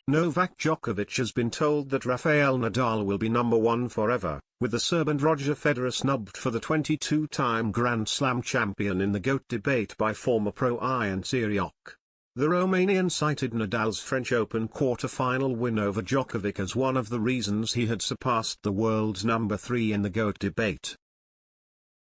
Novak Djokovic has been told that Rafael Nadal will be number one forever, with the Serb and Roger Federer snubbed for the 22-time Grand Slam champion in the GOAT debate by former pro Ian Siriok. The Romanian cited Nadal's French Open quarter-final win over Djokovic as one of the reasons he had surpassed the world's number 3 in the GOAT debate.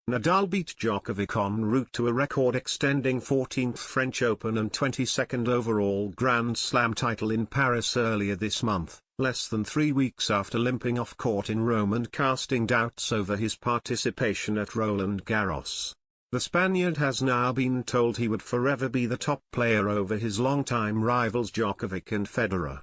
Nadal beat Djokovic en route to a record-extending 14th French Open and 22nd overall Grand Slam title in Paris earlier this month, less than 3 weeks after limping off court in Rome and casting doubts over his participation at Roland Garros. The Spaniard has now been told he would forever be the top player over his longtime rivals Djokovic and Federer.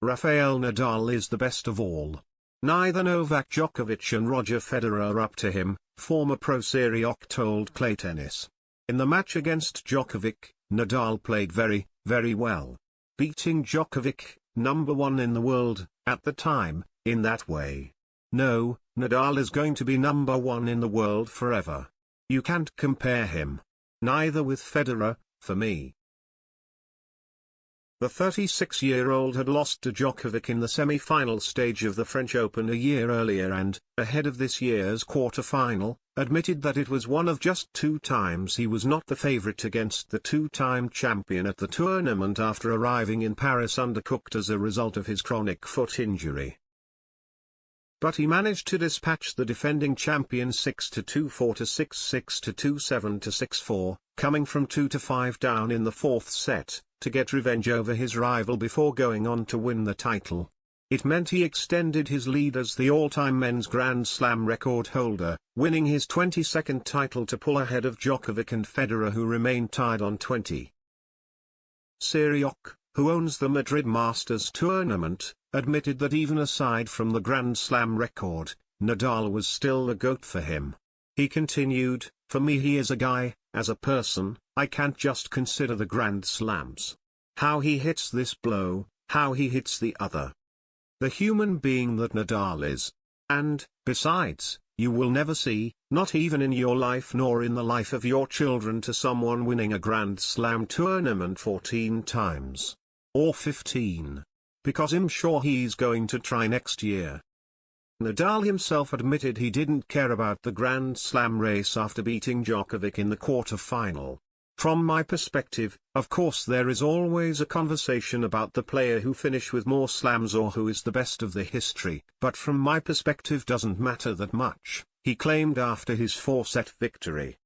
Rafael Nadal is the best of all. Neither Novak Djokovic and Roger Federer are up to him, former pro Siriok told Play Tennis. In the match against Djokovic, Nadal played very, very well. Beating Djokovic, number 1 in the world, at the time, in that way. No, Nadal is going to be number 1 in the world forever. You can't compare him. Neither with Federer, for me. The 36-year-old had lost to Djokovic in the semi-final stage of the French Open a year earlier and, ahead of this year's quarter-final, admitted that it was one of just 2 times he was not the favourite against the 2-time champion at the tournament after arriving in Paris undercooked as a result of his chronic foot injury. But he managed to dispatch the defending champion 6-2, 4-6, 6-2, 7-6, 6-4, coming from 2-5 down in the 4th set, to get revenge over his rival before going on to win the title. It meant he extended his lead as the all-time men's Grand Slam record holder, winning his 22nd title to pull ahead of Djokovic and Federer, who remained tied on 20. Siriok, who owns the Madrid Masters tournament, admitted that even aside from the Grand Slam record, Nadal was still the GOAT for him. He continued, "For me he is a guy, as a person, I can't just consider the Grand Slams. How he hits this blow, how he hits the other. The human being that Nadal is. And, besides, you will never see, not even in your life nor in the life of your children, to someone winning a Grand Slam tournament 14 times. Or 15. Because I'm sure he's going to try next year." Nadal himself admitted he didn't care about the Grand Slam race after beating Djokovic in the quarter-final. "From my perspective, of course there is always a conversation about the player who finished with more slams or who is the best of the history, but from my perspective doesn't matter that much," he claimed after his 4-set victory.